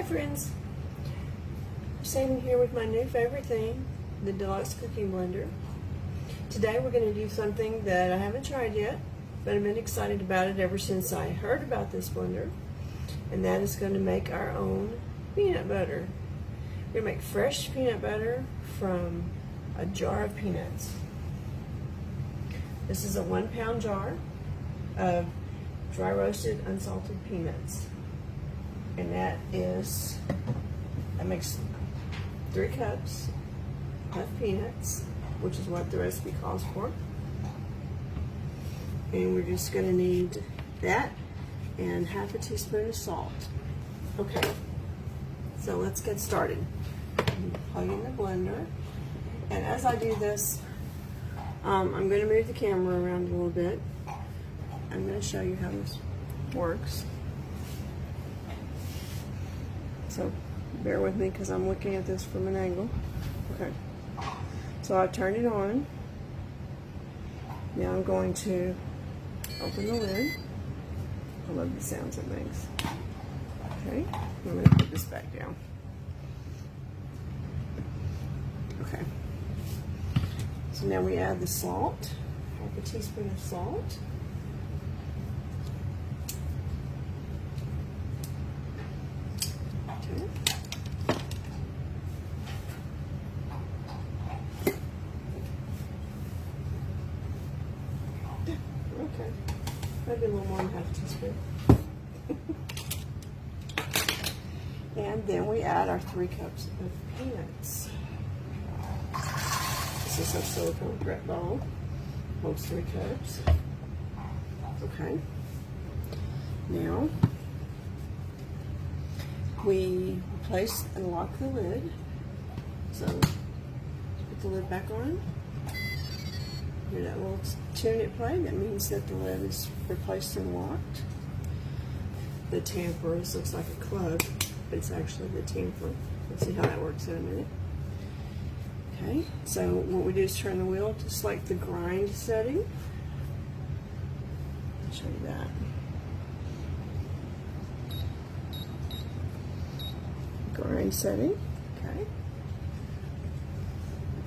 friends, I'm standing here with my new favorite thing, the Deluxe cooking blender. Today we're going to do something that I haven't tried yet, but I've been excited about it ever since I heard about this blender, and that is going to make our own peanut butter. We're going to make fresh peanut butter from a jar of peanuts. This is a 1 pound jar of dry roasted unsalted peanuts, and that makes 3 cups of peanuts, which is what the recipe calls for. And we're just going to need that and half a teaspoon of salt. Okay, so let's get started. Plug in the blender, and as I do this, I'm going to move the camera around a little bit. I'm going to show you how this works. So bear with me because I'm looking at this from an angle. Okay, so I've turned it on. Now I'm going to open the lid. I love the sounds it makes. Okay, I'm going to put this back down. Okay, so now we add the salt, half a teaspoon of salt. Okay, maybe a little more than half a teaspoon. And then we add our 3 cups of peanuts. This is our silicone grit bowl, holds 3 cups. Okay, now we place and lock the lid. So put the lid back on. Hear that little tune it played? That means that the lid is replaced and locked. The tamper, this looks like a club, but it's actually the tamper. We'll see how that works in a minute. Okay, so what we do is turn the wheel to select the grind setting. I'll show you that. Grind setting, okay.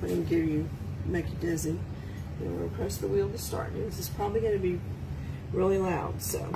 I'm going to make you dizzy. And we're going to press the wheel to start. This is probably going to be really loud, so.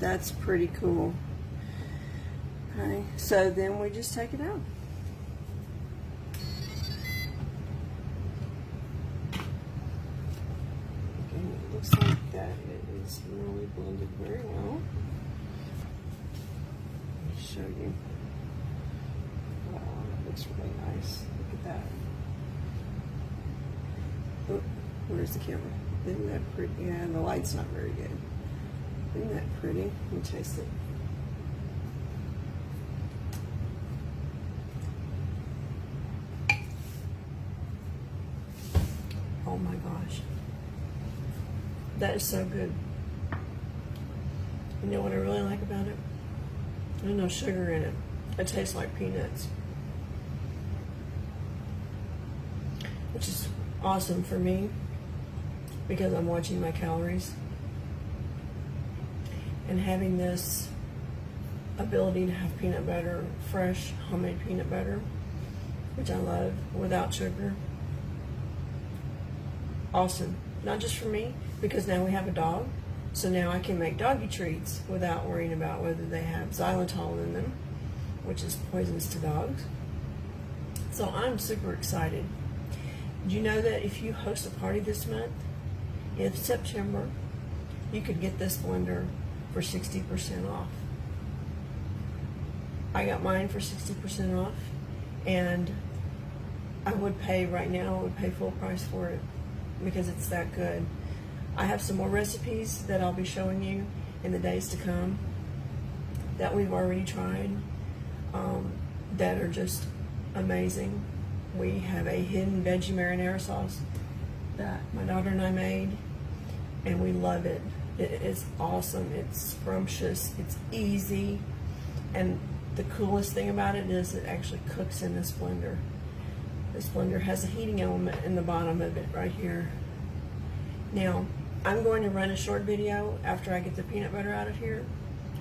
That's pretty cool. Okay, so then we just take it out. And it looks like that it is really blended very well. Let me show you. Wow, it looks really nice. Look at that. Oh, where's the camera? Isn't that pretty? Yeah, the light's not very good. Isn't that pretty? Let me taste it. Oh my gosh. That is so good. You know what I really like about it? There's no sugar in it. It tastes like peanuts. Which is awesome for me because I'm watching my calories. And having this ability to have peanut butter, fresh homemade peanut butter, which I love, without sugar. Awesome. Not just for me, because now we have a dog, so now I can make doggy treats without worrying about whether they have xylitol in them, which is poisonous to dogs. So I'm super excited. Did you know that if you host a party this month, in September, you could get this blender for 60% off? I got mine for 60% off, and I would pay right now, I would pay full price for it because it's that good. I have some more recipes that I'll be showing you in the days to come that we've already tried that are just amazing. We have a hidden veggie marinara sauce that my daughter and I made, and we love it. It is awesome. It's scrumptious. It's easy. And the coolest thing about it is it actually cooks in this blender. This blender has a heating element in the bottom of it right here. Now, I'm going to run a short video after I get the peanut butter out of here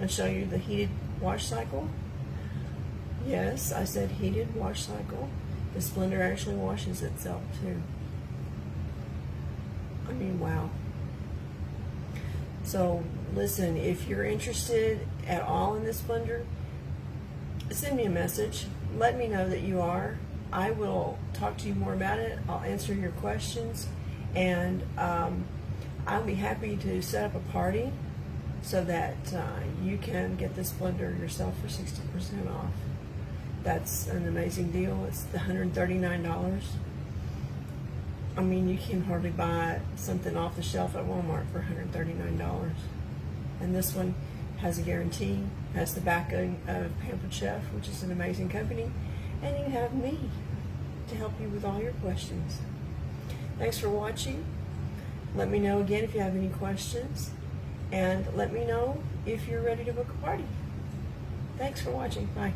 and show you the heated wash cycle. Yes, I said heated wash cycle. This blender actually washes itself too. I mean, wow. So listen, if you're interested at all in this blender, send me a message. Let me know that you are. I will talk to you more about it. I'll answer your questions, and I'll be happy to set up a party so that you can get this blender yourself for 60% off. That's an amazing deal. It's $139. I mean, you can hardly buy something off the shelf at Walmart for $139. And this one has a guarantee, has the backing of Pampered Chef, which is an amazing company, and you have me to help you with all your questions. Thanks for watching. Let me know again if you have any questions, and let me know if you're ready to book a party. Thanks for watching. Bye.